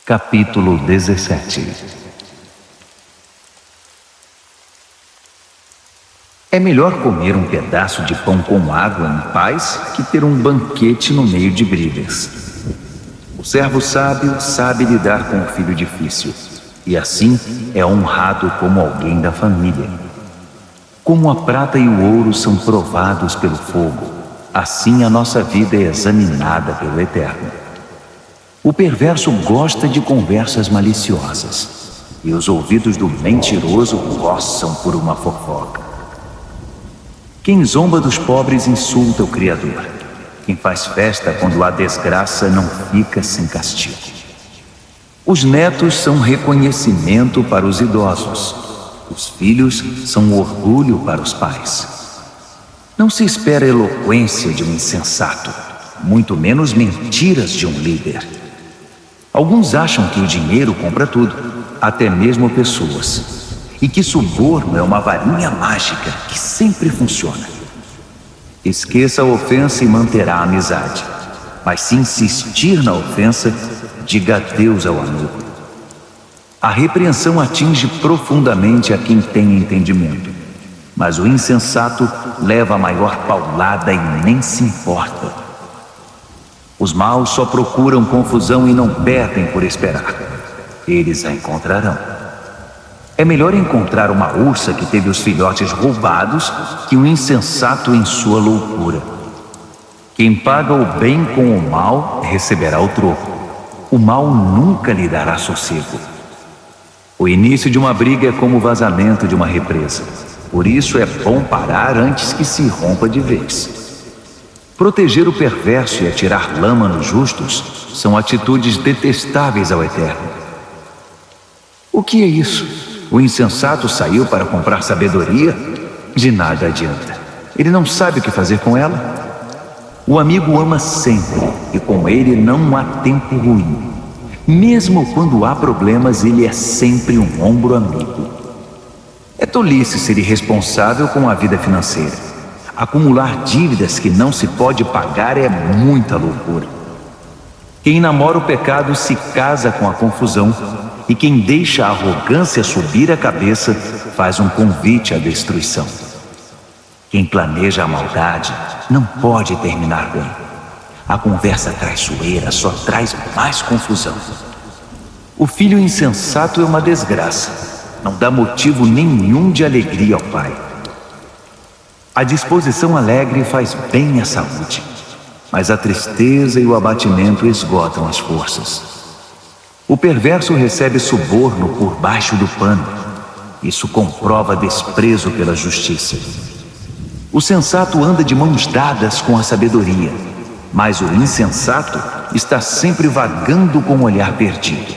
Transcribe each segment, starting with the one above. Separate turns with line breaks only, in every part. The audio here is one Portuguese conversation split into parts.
Capítulo 17. É melhor comer um pedaço de pão com água em paz que ter um banquete no meio de brigas. O servo sábio sabe lidar com o filho difícil, e assim é honrado como alguém da família. Como a prata e o ouro são provados pelo fogo, assim a nossa vida é examinada pelo Eterno. O perverso gosta de conversas maliciosas, e os ouvidos do mentiroso coçam por uma fofoca. Quem zomba dos pobres insulta o Criador. Quem faz festa quando há desgraça não fica sem castigo. Os netos são reconhecimento para os idosos. Os filhos são orgulho para os pais. Não se espera eloquência de um insensato, muito menos mentiras de um líder. Alguns acham que o dinheiro compra tudo, até mesmo pessoas, e que suborno é uma varinha mágica que sempre funciona. Esqueça a ofensa e manterá a amizade, mas se insistir na ofensa, diga adeus ao amigo. A repreensão atinge profundamente a quem tem entendimento, mas o insensato leva a maior paulada e nem se importa. Os maus só procuram confusão e não perdem por esperar. Eles a encontrarão. É melhor encontrar uma ursa que teve os filhotes roubados que um insensato em sua loucura. Quem paga o bem com o mal receberá o troco. O mal nunca lhe dará sossego. O início de uma briga é como o vazamento de uma represa. Por isso é bom parar antes que se rompa de vez. Proteger o perverso e atirar lama nos justos são atitudes detestáveis ao Eterno. O que é isso? O insensato saiu para comprar sabedoria? De nada adianta. Ele não sabe o que fazer com ela. O amigo ama sempre, e com ele não há tempo ruim. Mesmo quando há problemas, ele é sempre um ombro amigo. É tolice ser irresponsável com a vida financeira. Acumular dívidas que não se pode pagar é muita loucura. Quem namora o pecado se casa com a confusão, e quem deixa a arrogância subir a cabeça faz um convite à destruição. Quem planeja a maldade não pode terminar bem. A conversa traiçoeira só traz mais confusão. O filho insensato é uma desgraça. Não dá motivo nenhum de alegria ao pai. A disposição alegre faz bem à saúde, mas a tristeza e o abatimento esgotam as forças. O perverso recebe suborno por baixo do pano. Isso comprova desprezo pela justiça. O sensato anda de mãos dadas com a sabedoria, mas o insensato está sempre vagando com o olhar perdido.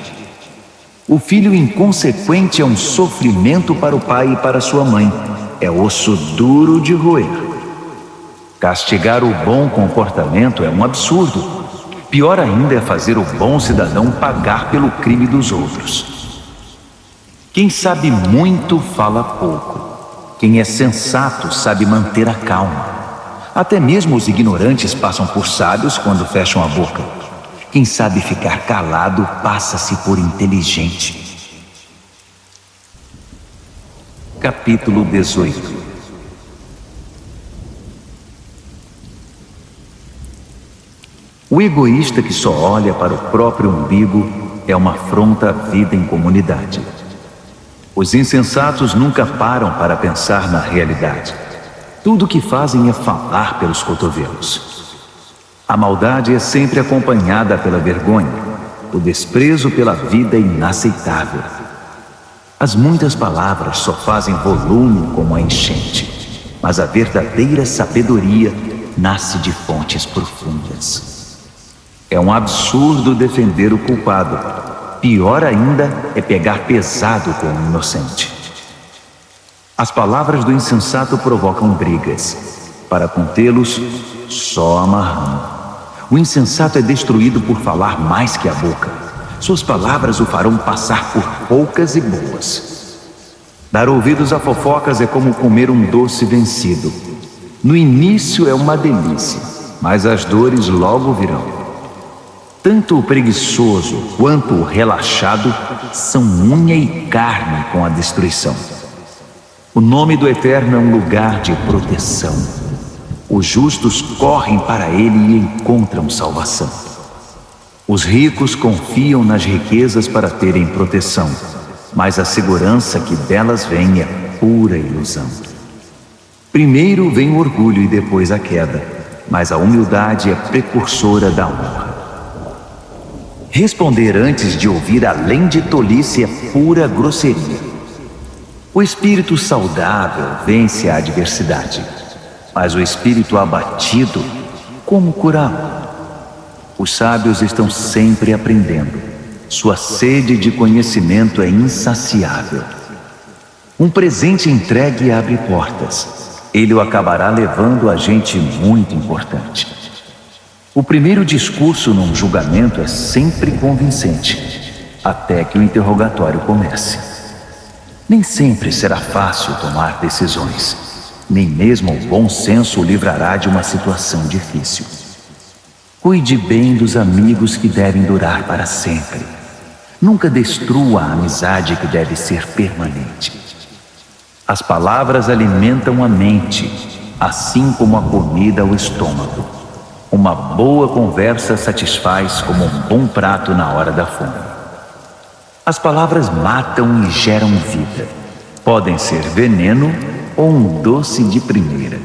O filho inconsequente é um sofrimento para o pai e para sua mãe. É osso duro de roer. Castigar o bom comportamento é um absurdo. Pior ainda é fazer o bom cidadão pagar pelo crime dos outros. Quem sabe muito fala pouco. Quem é sensato sabe manter a calma. Até mesmo os ignorantes passam por sábios quando fecham a boca. Quem sabe ficar calado passa-se por inteligente. Capítulo 18. O egoísta que só olha para o próprio umbigo é uma afronta à vida em comunidade. Os insensatos nunca param para pensar na realidade. Tudo o que fazem é falar pelos cotovelos. A maldade é sempre acompanhada pela vergonha. O desprezo pela vida é inaceitável. As muitas palavras só fazem volume como a enchente, mas a verdadeira sabedoria nasce de fontes profundas. É um absurdo defender o culpado. Pior ainda é pegar pesado com o inocente. As palavras do insensato provocam brigas. Para contê-los, só amarrando. O insensato é destruído por falar mais que a boca. Suas palavras o farão passar por poucas e boas. Dar ouvidos a fofocas é como comer um doce vencido. No início é uma delícia, mas as dores logo virão. Tanto o preguiçoso quanto o relaxado são unha e carne com a destruição. O nome do Eterno é um lugar de proteção. Os justos correm para ele e encontram salvação. Os ricos confiam nas riquezas para terem proteção, mas a segurança que delas vem é pura ilusão. Primeiro vem o orgulho e depois a queda, mas a humildade é precursora da honra. Responder antes de ouvir, além de tolice, é pura grosseria. O espírito saudável vence a adversidade, mas o espírito abatido, como curá-lo? Os sábios estão sempre aprendendo. Sua sede de conhecimento é insaciável. Um presente entregue abre portas. Ele o acabará levando a gente muito importante. O primeiro discurso num julgamento é sempre convincente, até que o interrogatório comece. Nem sempre será fácil tomar decisões. Nem mesmo o bom senso o livrará de uma situação difícil. Cuide bem dos amigos que devem durar para sempre. Nunca destrua a amizade que deve ser permanente. As palavras alimentam a mente, assim como a comida o estômago. Uma boa conversa satisfaz como um bom prato na hora da fome. As palavras matam e geram vida. Podem ser veneno ou um doce de primeira.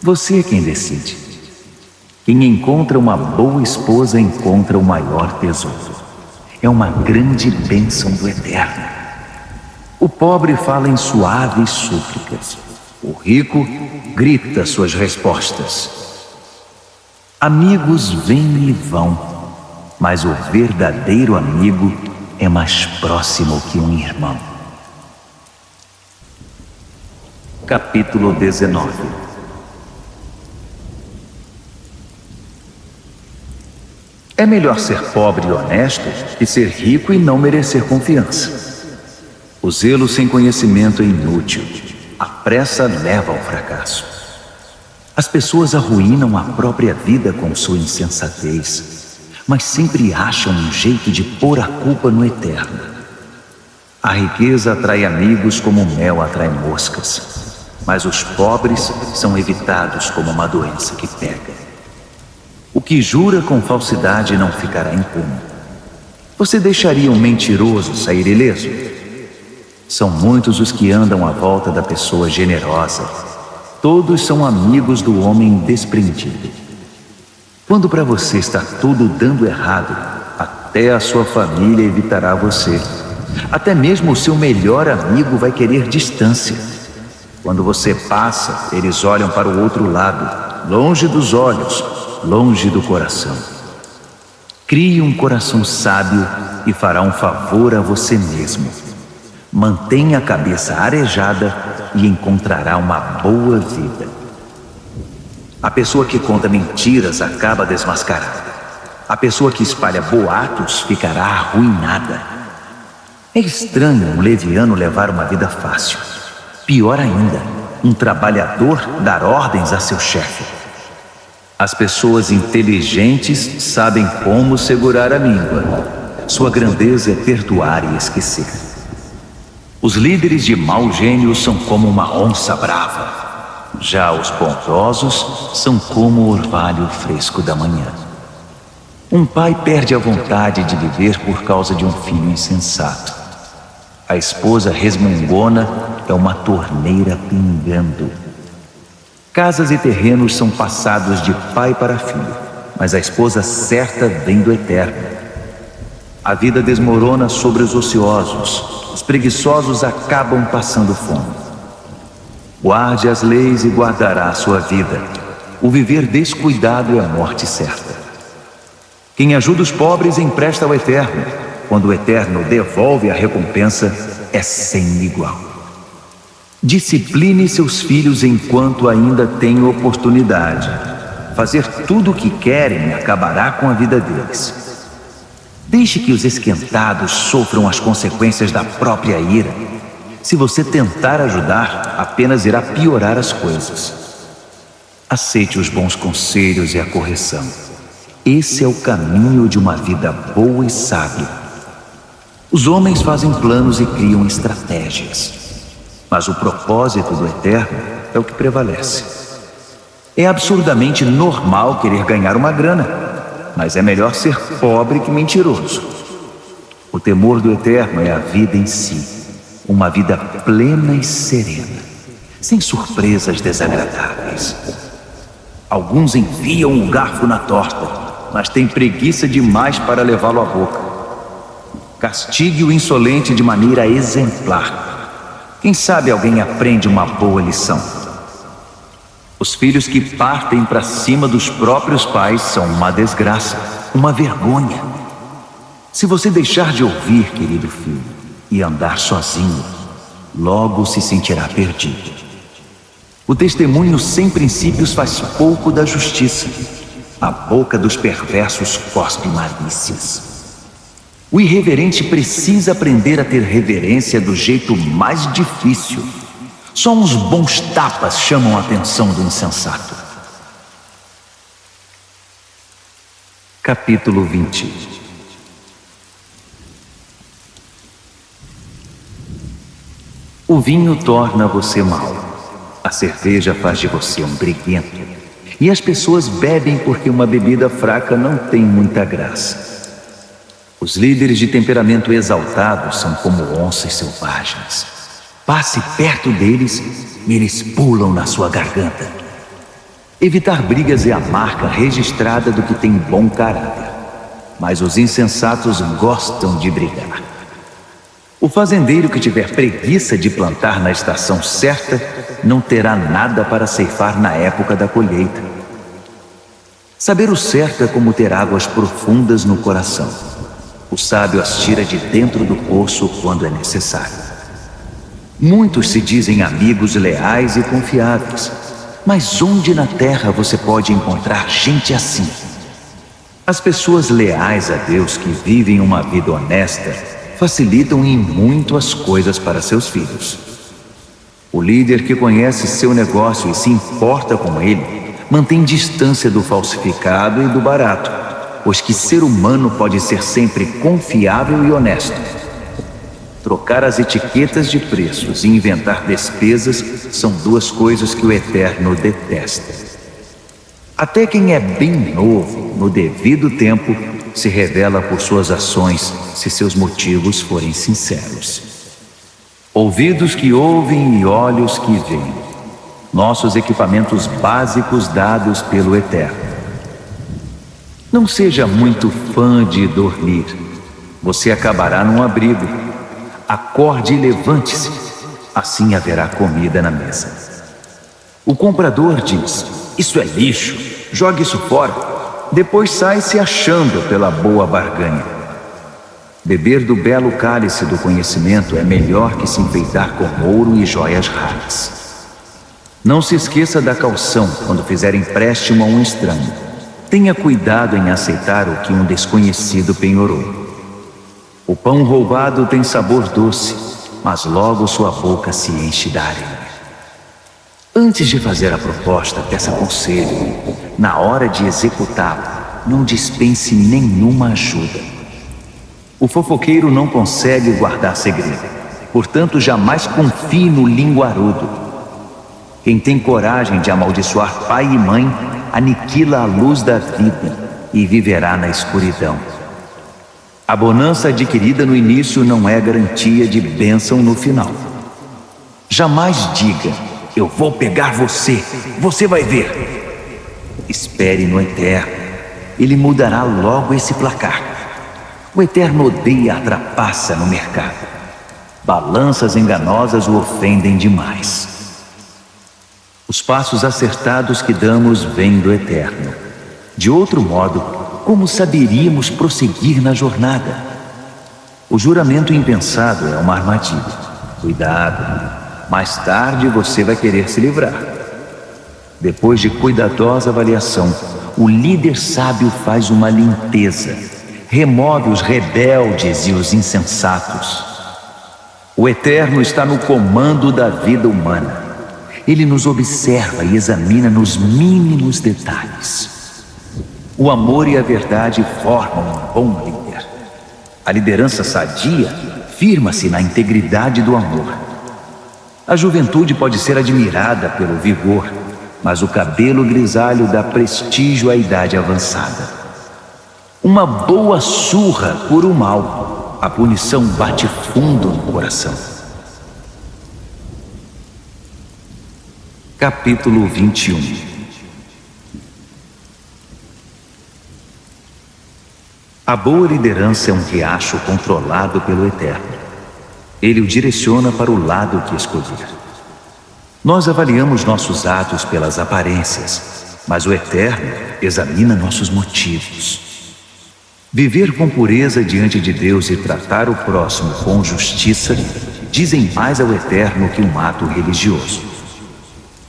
Você é quem decide. Quem encontra uma boa esposa encontra o maior tesouro. É uma grande bênção do Eterno. O pobre fala em suaves súplicas. O rico grita suas respostas. Amigos vêm e vão, mas o verdadeiro amigo é mais próximo que um irmão. Capítulo 19. É melhor ser pobre e honesto que ser rico e não merecer confiança. O zelo sem conhecimento é inútil. A pressa leva ao fracasso. As pessoas arruinam a própria vida com sua insensatez, mas sempre acham um jeito de pôr a culpa no Eterno. A riqueza atrai amigos como o mel atrai moscas, mas os pobres são evitados como uma doença que pega. O que jura com falsidade não ficará impune. Você deixaria um mentiroso sair ileso? São muitos os que andam à volta da pessoa generosa. Todos são amigos do homem desprendido. Quando para você está tudo dando errado, até a sua família evitará você. Até mesmo o seu melhor amigo vai querer distância. Quando você passa, eles olham para o outro lado, longe dos olhos, longe do coração. Crie um coração sábio e fará um favor a você mesmo. Mantenha a cabeça arejada e encontrará uma boa vida. A pessoa que conta mentiras acaba desmascarada. A pessoa que espalha boatos ficará arruinada. É estranho um leviano levar uma vida fácil. Pior ainda, um trabalhador dar ordens a seu chefe. As pessoas inteligentes sabem como segurar a língua. Sua grandeza é perdoar e esquecer. Os líderes de mau gênio são como uma onça brava. Já os bondosos são como o orvalho fresco da manhã. Um pai perde a vontade de viver por causa de um filho insensato. A esposa resmungona é uma torneira pingando. Casas e terrenos são passados de pai para filho, mas a esposa certa vem do Eterno. A vida desmorona sobre os ociosos. Os preguiçosos acabam passando fome. Guarde as leis e guardará a sua vida. O viver descuidado é a morte certa. Quem ajuda os pobres empresta ao Eterno. Quando o Eterno devolve a recompensa, é sem igual. Discipline seus filhos enquanto ainda tem oportunidade. Fazer tudo o que querem acabará com a vida deles. Deixe que os esquentados sofram as consequências da própria ira. Se você tentar ajudar, apenas irá piorar as coisas. Aceite os bons conselhos e a correção. Esse é o caminho de uma vida boa e sábia. Os homens fazem planos e criam estratégias, mas o propósito do Eterno é o que prevalece. É absurdamente normal querer ganhar uma grana, mas é melhor ser pobre que mentiroso. O temor do Eterno é a vida em si, uma vida plena e serena, sem surpresas desagradáveis. Alguns enfiam o garfo na torta, mas têm preguiça demais para levá-lo à boca. Castigue o insolente de maneira exemplar. Quem sabe alguém aprende uma boa lição. Os filhos que partem para cima dos próprios pais são uma desgraça, uma vergonha. Se você deixar de ouvir, querido filho, e andar sozinho, logo se sentirá perdido. O testemunho sem princípios faz pouco da justiça. A boca dos perversos cospe malícias. O irreverente precisa aprender a ter reverência do jeito mais difícil. Só uns bons tapas chamam a atenção do insensato. Capítulo 20. O vinho torna você mau. A cerveja faz de você um briguento. E as pessoas bebem porque uma bebida fraca não tem muita graça. Os líderes de temperamento exaltado são como onças selvagens. Passe perto deles e eles pulam na sua garganta. Evitar brigas é a marca registrada do que tem bom caráter. Mas os insensatos gostam de brigar. O fazendeiro que tiver preguiça de plantar na estação certa não terá nada para ceifar na época da colheita. Saber o certo é como ter águas profundas no coração. O sábio as tira de dentro do poço quando é necessário. Muitos se dizem amigos leais e confiáveis, mas onde na terra você pode encontrar gente assim? As pessoas leais a Deus que vivem uma vida honesta facilitam em muito as coisas para seus filhos. O líder que conhece seu negócio e se importa com ele, mantém distância do falsificado e do barato, pois que ser humano pode ser sempre confiável e honesto. Trocar as etiquetas de preços e inventar despesas são duas coisas que o Eterno detesta. Até quem é bem novo, no devido tempo, se revela por suas ações, se seus motivos forem sinceros. Ouvidos que ouvem e olhos que veem. Nossos equipamentos básicos dados pelo Eterno. Não seja muito fã de dormir. Você acabará num abrigo. Acorde e levante-se. Assim haverá comida na mesa. O comprador diz: isso é lixo, jogue isso fora. Depois sai se achando pela boa barganha. Beber do belo cálice do conhecimento é melhor que se enfeitar com ouro e joias raras. Não se esqueça da caução quando fizer empréstimo a um estranho. Tenha cuidado em aceitar o que um desconhecido penhorou. O pão roubado tem sabor doce, mas logo sua boca se enche da areia. Antes de fazer a proposta, peça conselho. Na hora de executá-la, não dispense nenhuma ajuda. O fofoqueiro não consegue guardar segredo, portanto jamais confie no linguarudo. Quem tem coragem de amaldiçoar pai e mãe, aniquila a luz da vida e viverá na escuridão. A bonança adquirida no início não é garantia de bênção no final. Jamais diga: eu vou pegar você, você vai ver. Espere no Eterno, ele mudará logo esse placar. O Eterno odeia a trapaça no mercado. Balanças enganosas o ofendem demais. Os passos acertados que damos vêm do Eterno. De outro modo, como saberíamos prosseguir na jornada? O juramento impensado é uma armadilha. Cuidado! Mais tarde você vai querer se livrar. Depois de cuidadosa avaliação, o líder sábio faz uma limpeza, remove os rebeldes e os insensatos. O Eterno está no comando da vida humana. Ele nos observa e examina nos mínimos detalhes. O amor e a verdade formam um bom líder. A liderança sadia firma-se na integridade do amor. A juventude pode ser admirada pelo vigor, mas o cabelo grisalho dá prestígio à idade avançada. Uma boa surra por o mal, a punição bate fundo no coração. Capítulo 21. A boa liderança é um riacho controlado pelo Eterno. Ele o direciona para o lado que escolher. Nós avaliamos nossos atos pelas aparências, mas o Eterno examina nossos motivos. Viver com pureza diante de Deus e tratar o próximo com justiça dizem mais ao Eterno que um ato religioso.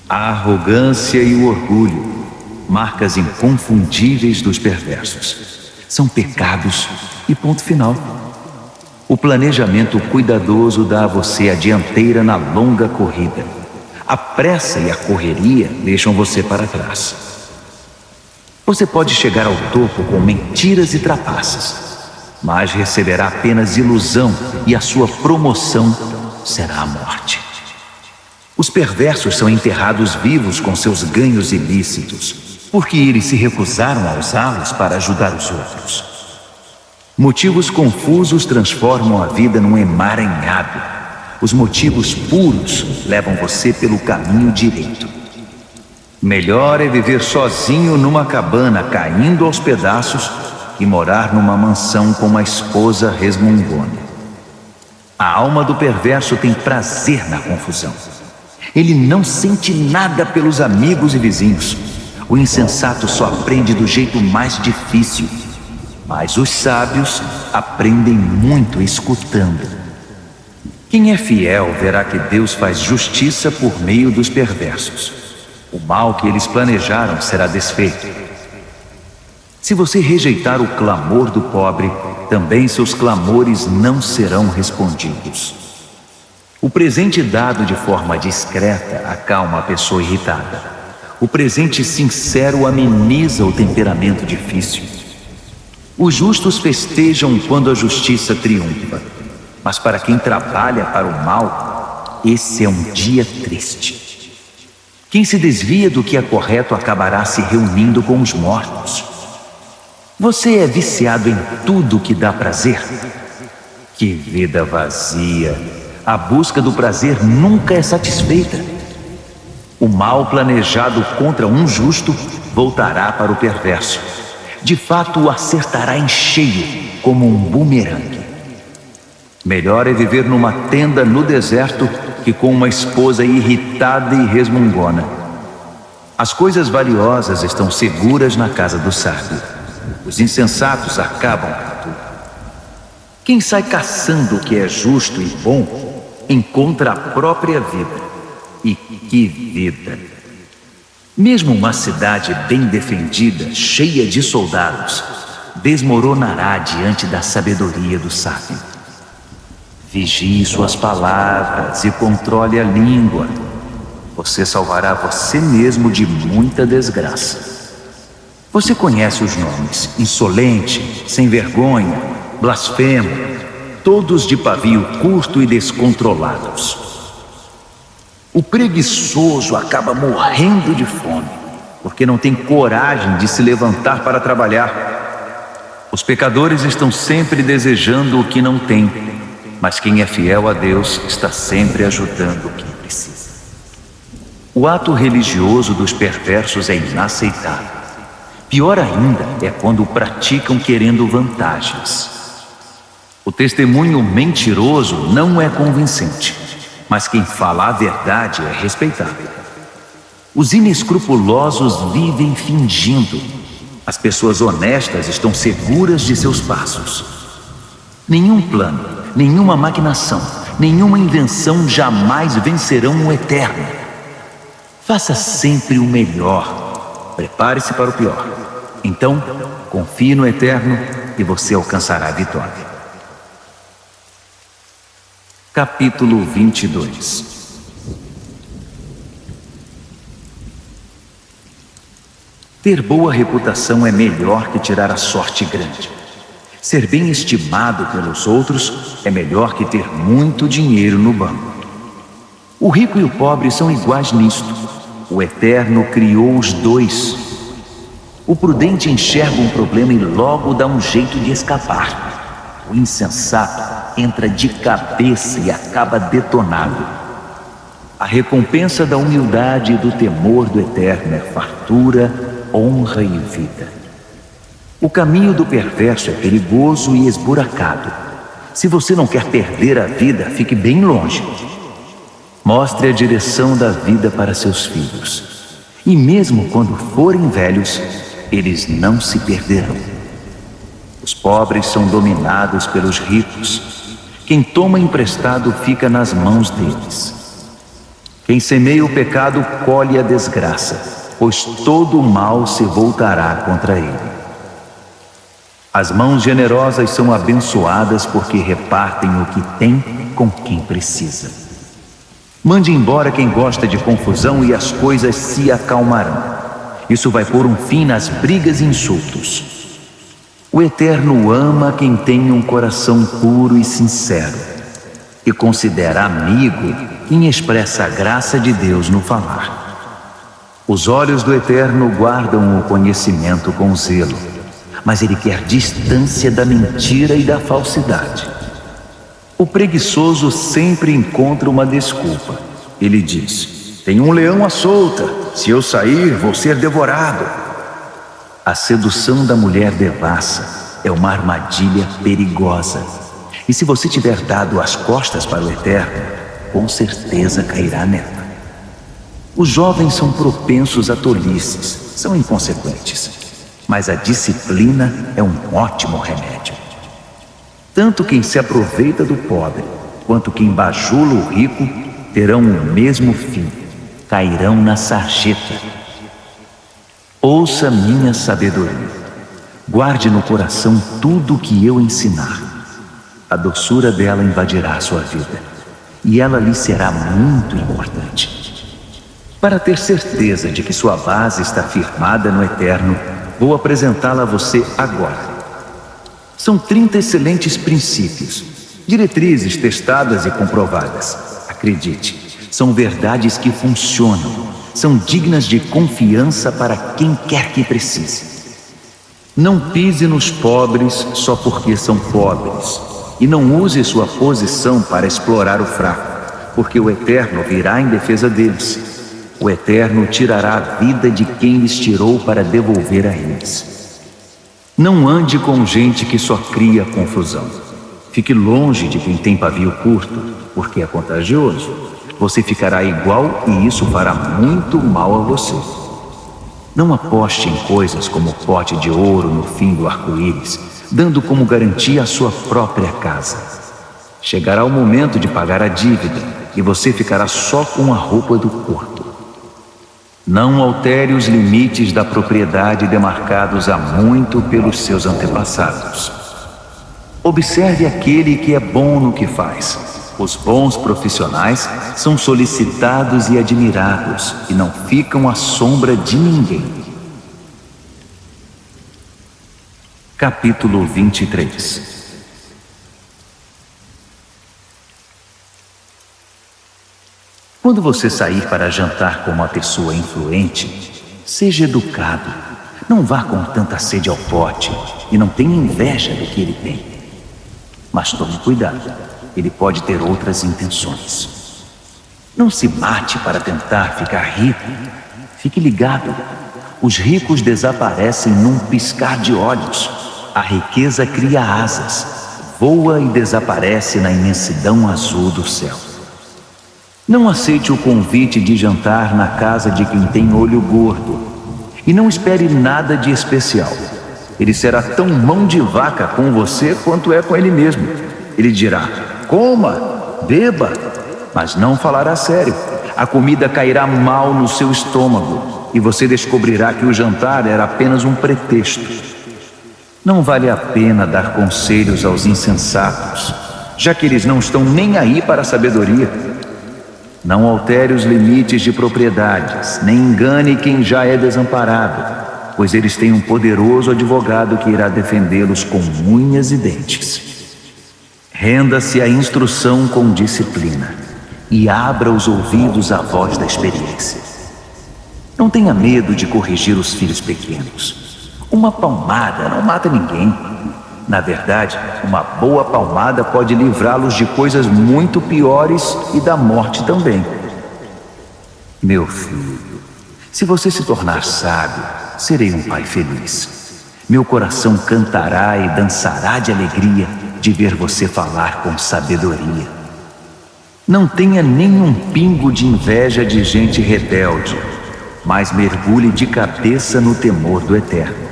A arrogância e o orgulho, marcas inconfundíveis dos perversos, são pecados e ponto final. O planejamento cuidadoso dá a você a dianteira na longa corrida. A pressa e a correria deixam você para trás. Você pode chegar ao topo com mentiras e trapaças, mas receberá apenas ilusão e a sua promoção será a morte. Os perversos são enterrados vivos com seus ganhos ilícitos, porque eles se recusaram a usá-los para ajudar os outros. Motivos confusos transformam a vida num emaranhado. Os motivos puros levam você pelo caminho direito. Melhor é viver sozinho numa cabana caindo aos pedaços que morar numa mansão com uma esposa resmungona. A alma do perverso tem prazer na confusão. Ele não sente nada pelos amigos e vizinhos. O insensato só aprende do jeito mais difícil, mas os sábios aprendem muito escutando. Quem é fiel verá que Deus faz justiça por meio dos perversos. O mal que eles planejaram será desfeito. Se você rejeitar o clamor do pobre, também seus clamores não serão respondidos. O presente dado de forma discreta acalma a pessoa irritada. O presente sincero ameniza o temperamento difícil. Os justos festejam quando a justiça triunfa, mas para quem trabalha para o mal, esse é um dia triste. Quem se desvia do que é correto acabará se reunindo com os mortos. Você é viciado em tudo que dá prazer? Que vida vazia! A busca do prazer nunca é satisfeita. O mal planejado contra um justo voltará para o perverso. De fato, o acertará em cheio, como um bumerangue. Melhor é viver numa tenda no deserto que com uma esposa irritada e resmungona. As coisas valiosas estão seguras na casa do sábio. Os insensatos acabam com tudo. Quem sai caçando o que é justo e bom, encontra a própria vida. E que vida! Mesmo uma cidade bem defendida, cheia de soldados, desmoronará diante da sabedoria do sábio. Vigie suas palavras e controle a língua. Você salvará você mesmo de muita desgraça. Você conhece os nomes: insolente, sem vergonha, blasfemo, todos de pavio curto e descontrolados. O preguiçoso acaba morrendo de fome, porque não tem coragem de se levantar para trabalhar. Os pecadores estão sempre desejando o que não têm, mas quem é fiel a Deus está sempre ajudando quem precisa. O ato religioso dos perversos é inaceitável. Pior ainda é quando o praticam querendo vantagens. O testemunho mentiroso não é convincente, mas quem fala a verdade é respeitável. Os inescrupulosos vivem fingindo. As pessoas honestas estão seguras de seus passos. Nenhum plano, nenhuma maquinação, nenhuma invenção jamais vencerão o Eterno. Faça sempre o melhor. Prepare-se para o pior. Então, confie no Eterno e você alcançará a vitória. Capítulo 22. Ter boa reputação é melhor que tirar a sorte grande. Ser bem estimado pelos outros é melhor que ter muito dinheiro no banco. O rico e o pobre são iguais nisto. O Eterno criou os dois. O prudente enxerga um problema e logo dá um jeito de escapar. O insensato entra de cabeça e acaba detonado. A recompensa da humildade e do temor do Eterno é fartura, honra e vida. O caminho do perverso é perigoso e esburacado. Se você não quer perder a vida, fique bem longe. Mostre a direção da vida para seus filhos. E mesmo quando forem velhos, eles não se perderão. Os pobres são dominados pelos ricos. Quem toma emprestado fica nas mãos deles. Quem semeia o pecado colhe a desgraça, pois todo o mal se voltará contra ele. As mãos generosas são abençoadas porque repartem o que tem com quem precisa. Mande embora quem gosta de confusão e as coisas se acalmarão. Isso vai pôr um fim nas brigas e insultos. O Eterno ama quem tem um coração puro e sincero e considera amigo quem expressa a graça de Deus no falar. Os olhos do Eterno guardam o conhecimento com zelo, mas ele quer distância da mentira e da falsidade. O preguiçoso sempre encontra uma desculpa. Ele diz: tem um leão à solta, se eu sair, vou ser devorado. A sedução da mulher devassa é uma armadilha perigosa. E se você tiver dado as costas para o Eterno, com certeza cairá nela. Os jovens são propensos a tolices, são inconsequentes. Mas a disciplina é um ótimo remédio. Tanto quem se aproveita do pobre, quanto quem bajula o rico, terão o mesmo fim, cairão na sarjeta. Ouça minha sabedoria, guarde no coração tudo o que eu ensinar. A doçura dela invadirá a sua vida, e ela lhe será muito importante. Para ter certeza de que sua base está firmada no Eterno, vou apresentá-la a você agora. São 30 excelentes princípios, diretrizes testadas e comprovadas. Acredite, são verdades que funcionam, são dignas de confiança para quem quer que precise. Não pise nos pobres só porque são pobres, e não use sua posição para explorar o fraco, porque o Eterno virá em defesa deles. O Eterno tirará a vida de quem lhes tirou para devolver a eles. Não ande com gente que só cria confusão. Fique longe de quem tem pavio curto, porque é contagioso. Você ficará igual e isso fará muito mal a você. Não aposte em coisas como o pote de ouro no fim do arco-íris, dando como garantia a sua própria casa. Chegará o momento de pagar a dívida e você ficará só com a roupa do corpo. Não altere os limites da propriedade demarcados há muito pelos seus antepassados. Observe aquele que é bom no que faz. Os bons profissionais são solicitados e admirados e não ficam à sombra de ninguém. Capítulo 23. Quando você sair para jantar com uma pessoa influente, seja educado. Não vá com tanta sede ao pote e não tenha inveja do que ele tem. Mas tome cuidado, ele pode ter outras intenções. Não se mate para tentar ficar rico. Fique ligado, os ricos desaparecem num piscar de olhos. A riqueza cria asas, voa e desaparece na imensidão azul do céu. Não aceite o convite de jantar na casa de quem tem olho gordo. E não espere nada de especial. Ele será tão mão de vaca com você quanto é com ele mesmo. Ele dirá: coma, beba, mas não falará sério. A comida cairá mal no seu estômago e você descobrirá que o jantar era apenas um pretexto. Não vale a pena dar conselhos aos insensatos, já que eles não estão nem aí para a sabedoria. Não altere os limites de propriedades, nem engane quem já é desamparado. pois eles têm um poderoso advogado que irá defendê-los com unhas e dentes. Renda-se à instrução com disciplina e abra os ouvidos à voz da experiência. Não tenha medo de corrigir os filhos pequenos. Uma palmada não mata ninguém. Na verdade, uma boa palmada pode livrá-los de coisas muito piores e da morte também. Meu filho, se você se tornar sábio, serei um pai feliz. Meu coração cantará e dançará de alegria de ver você falar com sabedoria. Não tenha nenhum pingo de inveja de gente rebelde, mas mergulhe de cabeça no temor do Eterno.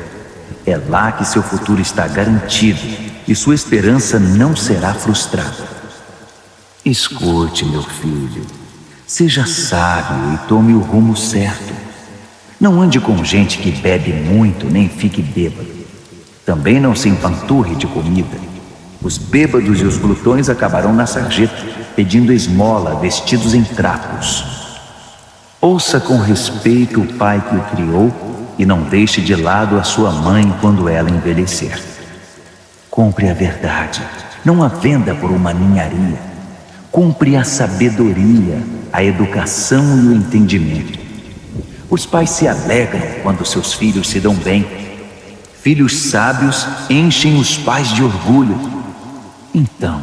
É lá que seu futuro está garantido e sua esperança não será frustrada. Escute, meu filho. Seja sábio e tome o rumo certo. Não ande com gente que bebe muito nem fique bêbado. Também não se empanturre de comida. Os bêbados e os glutões acabarão na sarjeta, pedindo esmola, vestidos em trapos. Ouça com respeito o pai que o criou e não deixe de lado a sua mãe quando ela envelhecer. Compre a verdade, não a venda por uma ninharia. Compre a sabedoria, a educação e o entendimento. Os pais se alegram quando seus filhos se dão bem. Filhos sábios enchem os pais de orgulho. Então,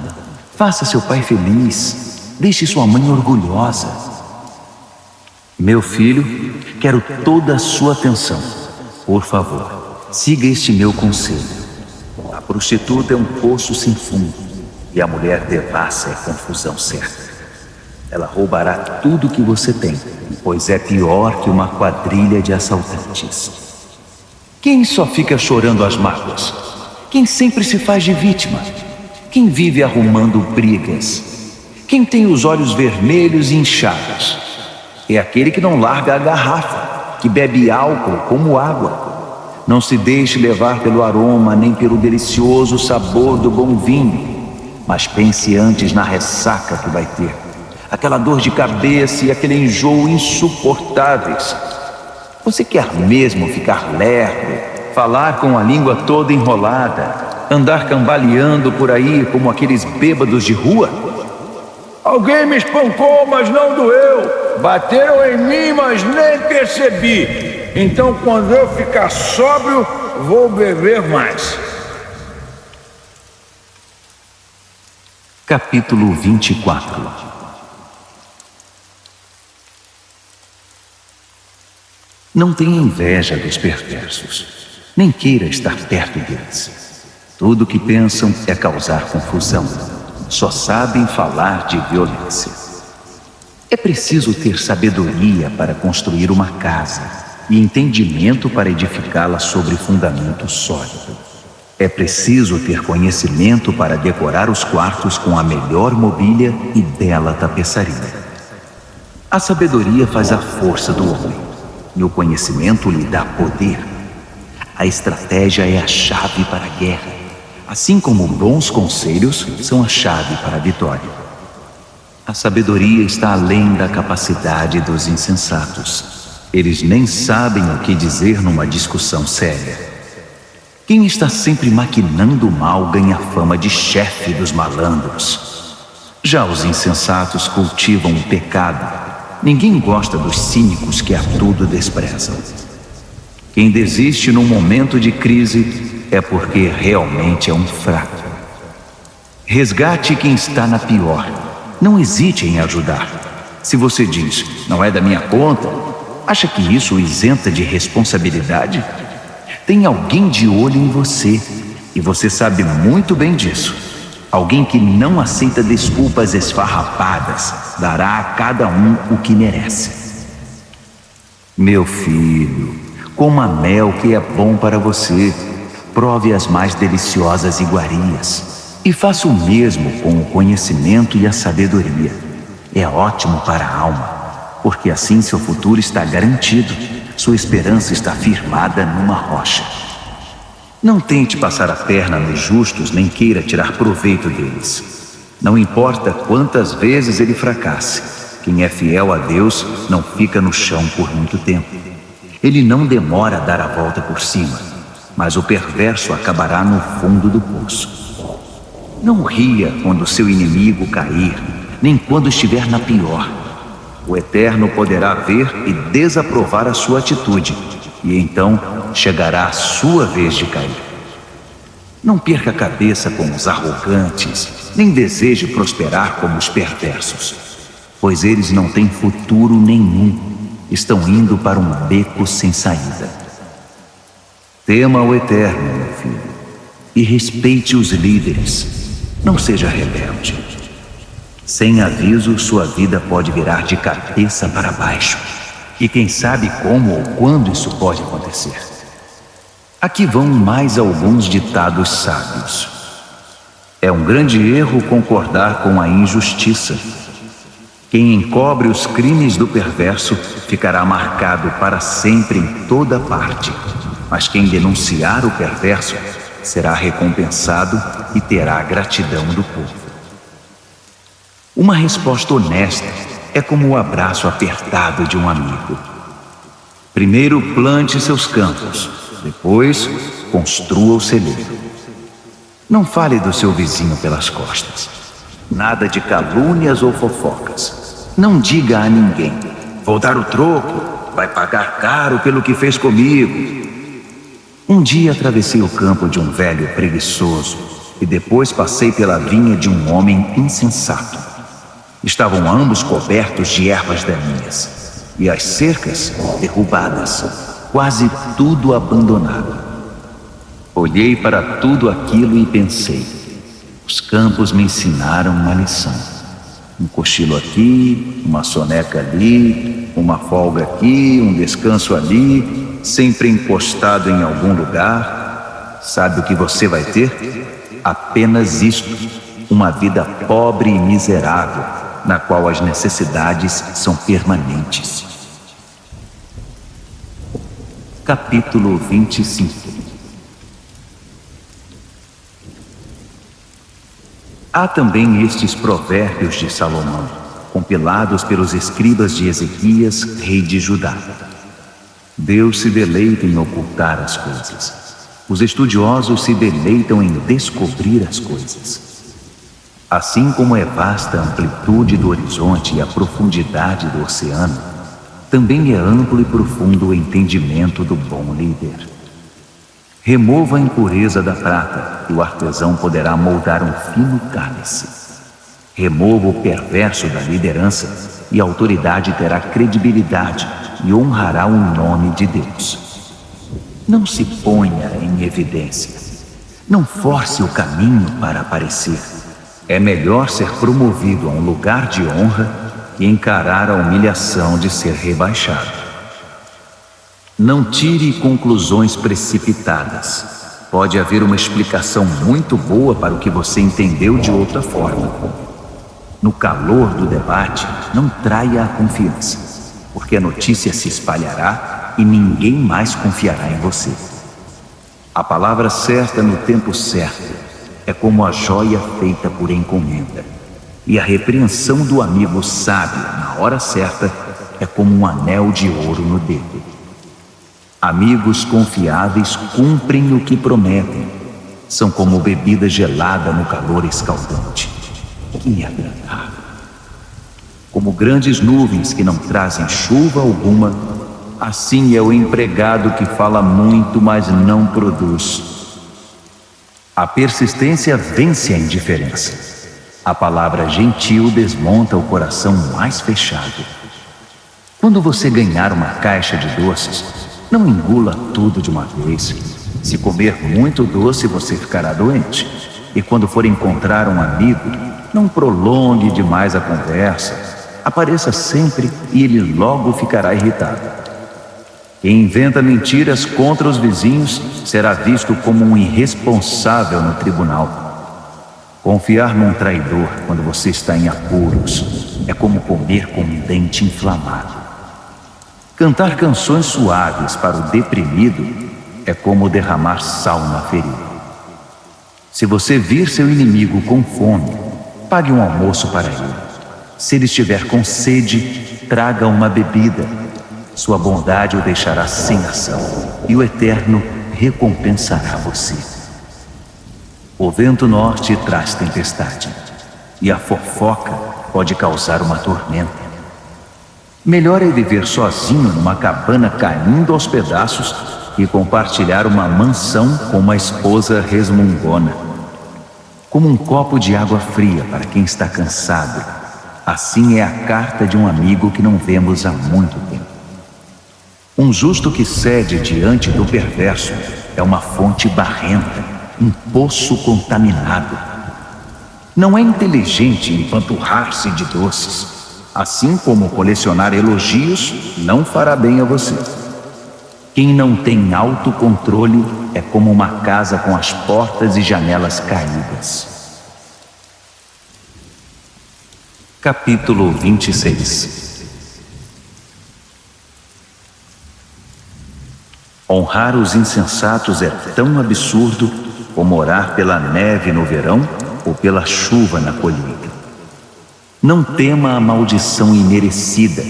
faça seu pai feliz. Deixe sua mãe orgulhosa. Meu filho, quero toda a sua atenção. Por favor, siga este meu conselho. A prostituta é um poço sem fundo e a mulher devassa é confusão certa. Ela roubará tudo que você tem, pois é pior que uma quadrilha de assaltantes. Quem só fica chorando as mágoas? Quem sempre se faz de vítima? Quem vive arrumando brigas? Quem tem os olhos vermelhos e inchados? É aquele que não larga a garrafa, que bebe álcool como água. Não se deixe levar pelo aroma nem pelo delicioso sabor do bom vinho, mas pense antes na ressaca que vai ter, aquela dor de cabeça e aquele enjoo insuportáveis. Você quer mesmo ficar lerdo, falar com a língua toda enrolada, andar cambaleando por aí como aqueles bêbados de rua?
Alguém me espancou, mas não doeu. Bateram em mim, mas nem percebi. Então, quando eu ficar sóbrio, vou beber mais.
Capítulo 24. Não tenha inveja dos perversos, nem queira estar perto deles. Tudo o que pensam é causar confusão. Só sabem falar de violência. É preciso ter sabedoria para construir uma casa e entendimento para edificá-la sobre fundamento sólido. É preciso ter conhecimento para decorar os quartos com a melhor mobília e bela tapeçaria. A sabedoria faz a força do homem e o conhecimento lhe dá poder. A estratégia é a chave para a guerra, assim como bons conselhos são a chave para a vitória. A sabedoria está além da capacidade dos insensatos. Eles nem sabem o que dizer numa discussão séria. Quem está sempre maquinando o mal ganha fama de chefe dos malandros. Já os insensatos cultivam o pecado. Ninguém gosta dos cínicos que a tudo desprezam. Quem desiste num momento de crise é porque realmente é um fraco. Resgate quem está na pior. Não hesite em ajudar. Se você diz, não é da minha conta, acha que isso o isenta de responsabilidade? Tem alguém de olho em você, e você sabe muito bem disso. Alguém que não aceita desculpas esfarrapadas, dará a cada um o que merece. Meu filho, coma mel que é bom para você, prove as mais deliciosas iguarias. E faça o mesmo com o conhecimento e a sabedoria. É ótimo para a alma, porque assim seu futuro está garantido, sua esperança está firmada numa rocha. Não tente passar a perna nos justos, nem queira tirar proveito deles. Não importa quantas vezes ele fracasse, quem é fiel a Deus não fica no chão por muito tempo. Ele não demora a dar a volta por cima, mas o perverso acabará no fundo do poço. Não ria quando seu inimigo cair, nem quando estiver na pior. O Eterno poderá ver e desaprovar a sua atitude, e então chegará a sua vez de cair. Não perca a cabeça com os arrogantes, nem deseje prosperar como os perversos, pois eles não têm futuro nenhum, estão indo para um beco sem saída. Tema o Eterno, meu filho, e respeite os líderes. Não seja rebelde. Sem aviso, sua vida pode virar de cabeça para baixo. E quem sabe como ou quando isso pode acontecer. Aqui vão mais alguns ditados sábios. É um grande erro concordar com a injustiça. Quem encobre os crimes do perverso ficará marcado para sempre em toda parte. Mas quem denunciar o perverso será recompensado e terá a gratidão do povo. Uma resposta honesta é como o abraço apertado de um amigo. Primeiro plante seus campos, depois construa o celeiro. Não fale do seu vizinho pelas costas. Nada de calúnias ou fofocas. Não diga a ninguém: vou dar o troco, vai pagar caro pelo que fez comigo. Um dia atravessei o campo de um velho preguiçoso e depois passei pela vinha de um homem insensato. Estavam ambos cobertos de ervas daninhas e as cercas derrubadas, quase tudo abandonado. Olhei para tudo aquilo e pensei: os campos me ensinaram uma lição. Um cochilo aqui, uma soneca ali, uma folga aqui, um descanso ali, sempre encostado em algum lugar. Sabe o que você vai ter? Apenas isto: uma vida pobre e miserável, na qual as necessidades são permanentes. Capítulo 25. Há também estes provérbios de Salomão, compilados pelos escribas de Ezequias, rei de Judá. Deus se deleita em ocultar as coisas. Os estudiosos se deleitam em descobrir as coisas. Assim como é vasta a amplitude do horizonte e a profundidade do oceano, também é amplo e profundo o entendimento do bom líder. Remova a impureza da prata, e o artesão poderá moldar um fino cálice. Remova o perverso da liderança, e a autoridade terá credibilidade e honrará o nome de Deus. Não se ponha em evidência. Não force o caminho para aparecer. É melhor ser promovido a um lugar de honra e encarar a humilhação de ser rebaixado. Não tire conclusões precipitadas. Pode haver uma explicação muito boa para o que você entendeu de outra forma. No calor do debate, não traia a confiança, porque a notícia se espalhará e ninguém mais confiará em você. A palavra certa no tempo certo é como a joia feita por encomenda, e a repreensão do amigo sábio na hora certa é como um anel de ouro no dedo. Amigos confiáveis cumprem o que prometem. São como bebida gelada no calor escaldante. Que agradável! Como grandes nuvens que não trazem chuva alguma, assim é o empregado que fala muito, mas não produz. A persistência vence a indiferença. A palavra gentil desmonta o coração mais fechado. Quando você ganhar uma caixa de doces, não engula tudo de uma vez. Se comer muito doce, você ficará doente. E quando for encontrar um amigo, não prolongue demais a conversa. Apareça sempre e ele logo ficará irritado. Quem inventa mentiras contra os vizinhos será visto como um irresponsável no tribunal. Confiar num traidor quando você está em apuros é como comer com um dente inflamado. Cantar canções suaves para o deprimido é como derramar sal na ferida. Se você vir seu inimigo com fome, pague um almoço para ele. Se ele estiver com sede, traga uma bebida. Sua bondade o deixará sem ação, e o Eterno recompensará você. O vento norte traz tempestade, e a fofoca pode causar uma tormenta. Melhor é viver sozinho numa cabana caindo aos pedaços e compartilhar uma mansão com uma esposa resmungona. Como um copo de água fria para quem está cansado, assim é a carta de um amigo que não vemos há muito tempo. Um justo que cede diante do perverso é uma fonte barrenta, um poço contaminado. Não é inteligente empanturrar-se de doces, assim como colecionar elogios não fará bem a você. Quem não tem autocontrole é como uma casa com as portas e janelas caídas. Capítulo 26. Honrar os insensatos é tão absurdo como orar pela neve no verão ou pela chuva na colheita. Não tema a maldição imerecida,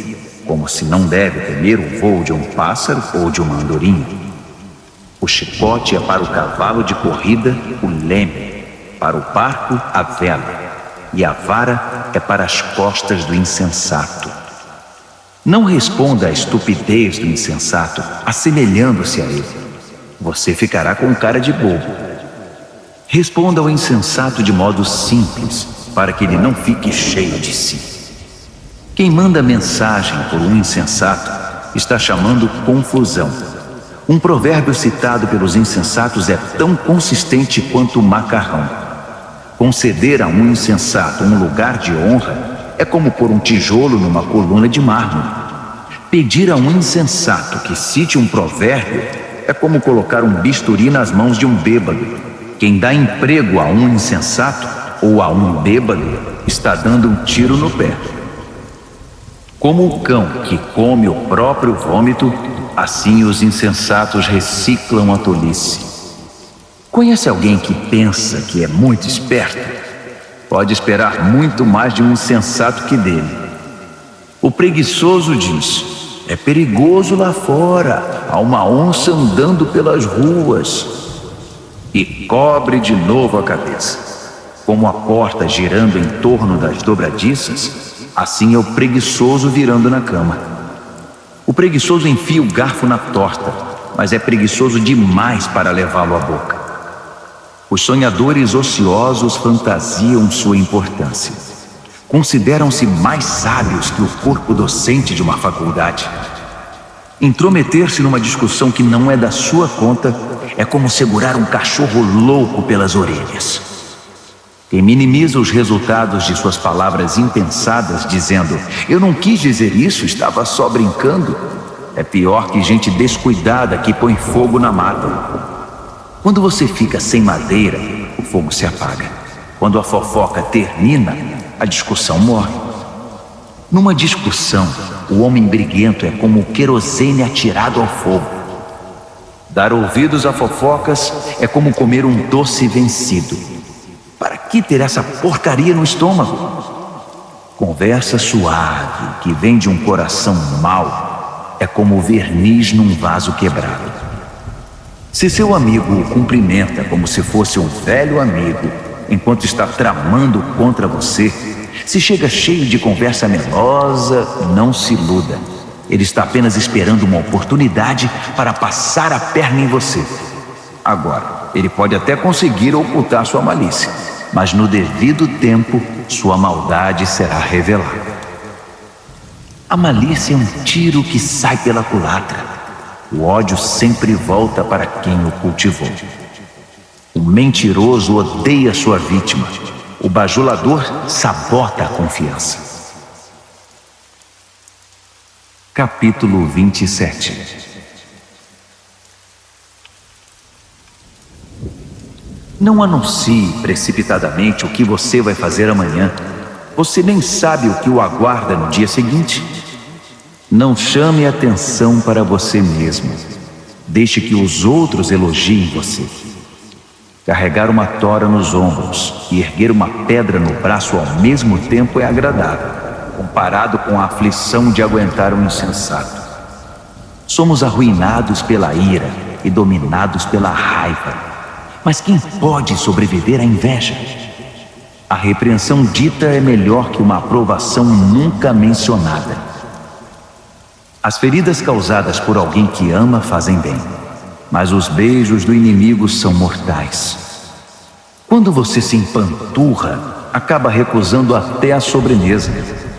como se não deve temer o voo de um pássaro ou de uma andorinha. O chicote é para o cavalo de corrida o leme, para o barco a vela, e a vara é para as costas do insensato. Não responda à estupidez do insensato, assemelhando-se a ele. Você ficará com cara de bobo. Responda ao insensato de modo simples, para que ele não fique cheio de si. Quem manda mensagem por um insensato está chamando confusão. Um provérbio citado pelos insensatos é tão consistente quanto o macarrão. Conceder a um insensato um lugar de honra é como pôr um tijolo numa coluna de mármore. Pedir a um insensato que cite um provérbio é como colocar um bisturi nas mãos de um bêbado. Quem dá emprego a um insensato ou a um bêbado está dando um tiro no pé. Como o cão que come o próprio vômito, assim os insensatos reciclam a tolice. Conhece alguém que pensa que é muito esperto? Pode esperar muito mais de um insensato que dele. O preguiçoso diz: é perigoso lá fora, há uma onça andando pelas ruas. E cobre de novo a cabeça. Como a porta girando em torno das dobradiças, assim é o preguiçoso virando na cama. O preguiçoso enfia o garfo na torta, mas é preguiçoso demais para levá-lo à boca. Os sonhadores ociosos fantasiam sua importância. Consideram-se mais sábios que o corpo docente de uma faculdade. Intrometer-se numa discussão que não é da sua conta é como segurar um cachorro louco pelas orelhas. Quem minimiza os resultados de suas palavras impensadas, dizendo: eu não quis dizer isso, estava só brincando, é pior que gente descuidada que põe fogo na mata. Quando você fica sem madeira, o fogo se apaga. Quando a fofoca termina, a discussão morre. Numa discussão, o homem briguento é como o querosene atirado ao fogo. Dar ouvidos a fofocas é como comer um doce vencido. Para que ter essa porcaria no estômago? Conversa suave que vem de um coração mau é como verniz num vaso quebrado. Se seu amigo o cumprimenta como se fosse um velho amigo, enquanto está tramando contra você, se chega cheio de conversa melosa, não se iluda. Ele está apenas esperando uma oportunidade para passar a perna em você. Agora, ele pode até conseguir ocultar sua malícia, mas no devido tempo, sua maldade será revelada. A malícia é um tiro que sai pela culatra. O ódio sempre volta para quem o cultivou. O mentiroso odeia sua vítima. O bajulador sabota a confiança. Capítulo 27. Não anuncie precipitadamente o que você vai fazer amanhã. Você nem sabe o que o aguarda no dia seguinte. Não chame atenção para você mesmo. Deixe que os outros elogiem você. Carregar uma tora nos ombros e erguer uma pedra no braço ao mesmo tempo é agradável, comparado com a aflição de aguentar um insensato. Somos arruinados pela ira e dominados pela raiva. Mas quem pode sobreviver à inveja? A repreensão dita é melhor que uma aprovação nunca mencionada. As feridas causadas por alguém que ama fazem bem, mas os beijos do inimigo são mortais. Quando você se empanturra, acaba recusando até a sobremesa.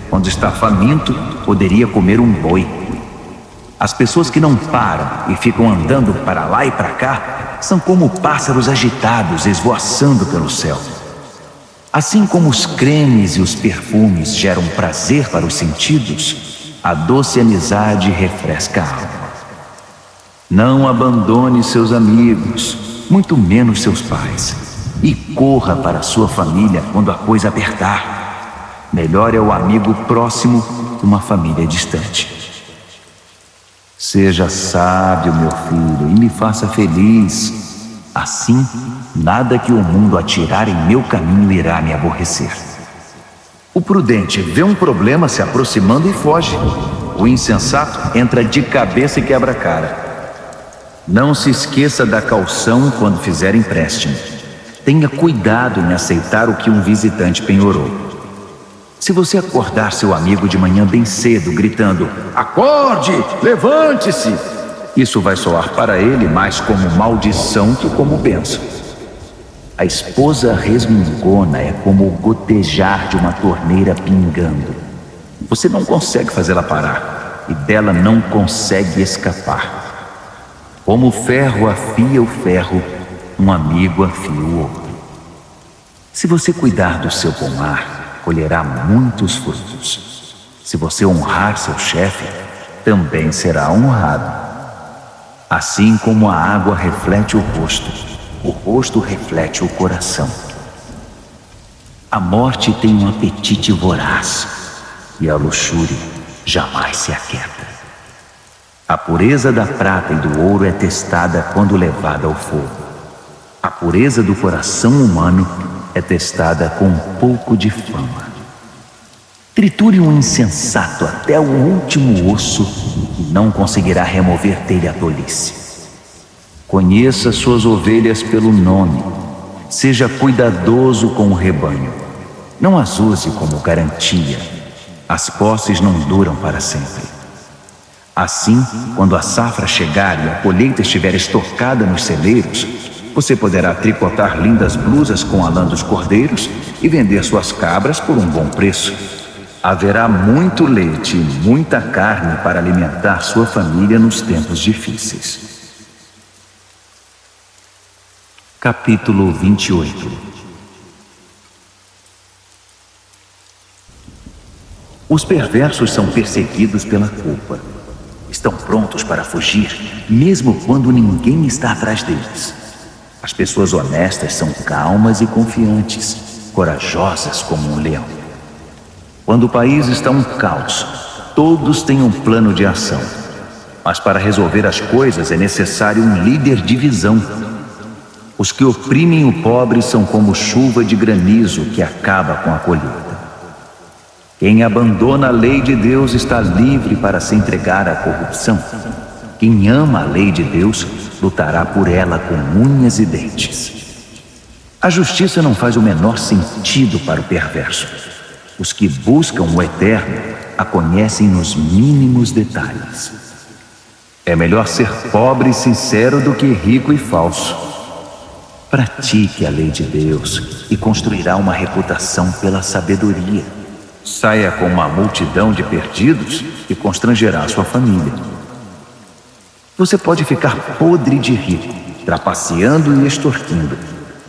Quando está faminto, poderia comer um boi. As pessoas que não param e ficam andando para lá e para cá são como pássaros agitados esvoaçando pelo céu. Assim como os cremes e os perfumes geram prazer para os sentidos, a doce amizade refresca a alma. Não abandone seus amigos, muito menos seus pais, e corra para sua família quando a coisa apertar. Melhor é o amigo próximo que uma família distante. Seja sábio, meu filho, e me faça feliz. Assim, nada que o mundo atirar em meu caminho irá me aborrecer. O prudente vê um problema se aproximando e foge. O insensato entra de cabeça e quebra a cara. Não se esqueça da caução quando fizer empréstimo. Tenha cuidado em aceitar o que um visitante penhorou. Se você acordar seu amigo de manhã bem cedo, gritando: "Acorde! Levante-se!", isso vai soar para ele mais como maldição que como bênção. A esposa resmungona é como o gotejar de uma torneira pingando. Você não consegue fazê-la parar e dela não consegue escapar. Como o ferro afia o ferro, um amigo afia o outro. Se você cuidar do seu pomar, colherá muitos frutos. Se você honrar seu chefe, também será honrado. Assim como a água reflete o rosto reflete o coração. A morte tem um apetite voraz e a luxúria jamais se aquieta. A pureza da prata e do ouro é testada quando levada ao fogo. A pureza do coração humano é testada com um pouco de fama. Triture um insensato até o último osso e não conseguirá remover dele a tolice. Conheça suas ovelhas pelo nome. Seja cuidadoso com o rebanho. Não as use como garantia. As posses não duram para sempre. Assim, quando a safra chegar e a colheita estiver estocada nos celeiros, você poderá tricotar lindas blusas com a lã dos cordeiros e vender suas cabras por um bom preço. Haverá muito leite e muita carne para alimentar sua família nos tempos difíceis. Capítulo 28. Os perversos são perseguidos pela culpa. Estão prontos para fugir, mesmo quando ninguém está atrás deles. As pessoas honestas são calmas e confiantes, corajosas como um leão. Quando o país está um caos, todos têm um plano de ação. Mas para resolver as coisas é necessário um líder de visão. Os que oprimem o pobre são como chuva de granizo que acaba com a colheita. Quem abandona a lei de Deus está livre para se entregar à corrupção. Quem ama a lei de Deus lutará por ela com unhas e dentes. A justiça não faz o menor sentido para o perverso. Os que buscam o eterno a conhecem nos mínimos detalhes. É melhor ser pobre e sincero do que rico e falso. Pratique a lei de Deus e construirá uma reputação pela sabedoria. Saia com uma multidão de perdidos e constrangerá sua família. Você pode ficar podre de rico, trapaceando e extorquindo,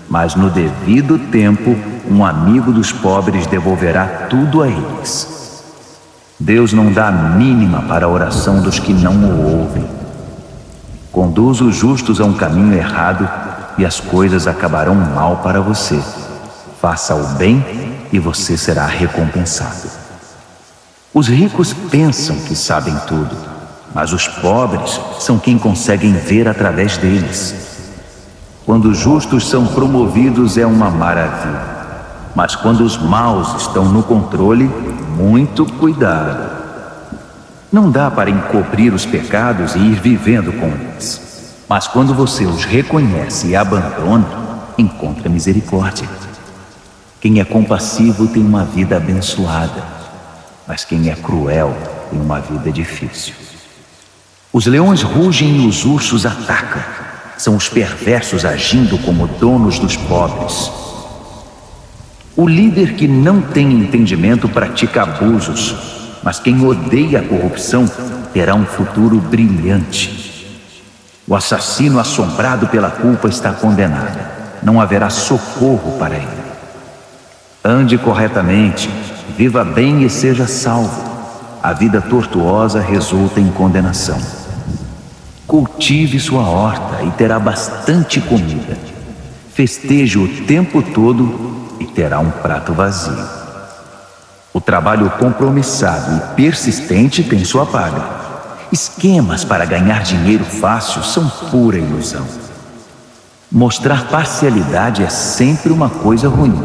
mas no devido tempo, um amigo dos pobres devolverá tudo a eles. Deus não dá a mínima para a oração dos que não o ouvem. Conduz os justos a um caminho errado e as coisas acabarão mal para você. Faça o bem e você será recompensado. Os ricos pensam que sabem tudo, mas os pobres são quem conseguem ver através deles. Quando os justos são promovidos é uma maravilha, mas quando os maus estão no controle, muito cuidado. Não dá para encobrir os pecados e ir vivendo com eles. Mas quando você os reconhece e abandona, encontra misericórdia. Quem é compassivo tem uma vida abençoada, mas quem é cruel tem uma vida difícil. Os leões rugem e os ursos atacam. São os perversos agindo como donos dos pobres. O líder que não tem entendimento pratica abusos, mas quem odeia a corrupção terá um futuro brilhante. O assassino assombrado pela culpa está condenado. Não haverá socorro para ele. Ande corretamente, viva bem e seja salvo. A vida tortuosa resulta em condenação. Cultive sua horta e terá bastante comida. Festeje o tempo todo e terá um prato vazio. O trabalho compromissado e persistente tem sua paga. Esquemas para ganhar dinheiro fácil são pura ilusão. Mostrar parcialidade é sempre uma coisa ruim.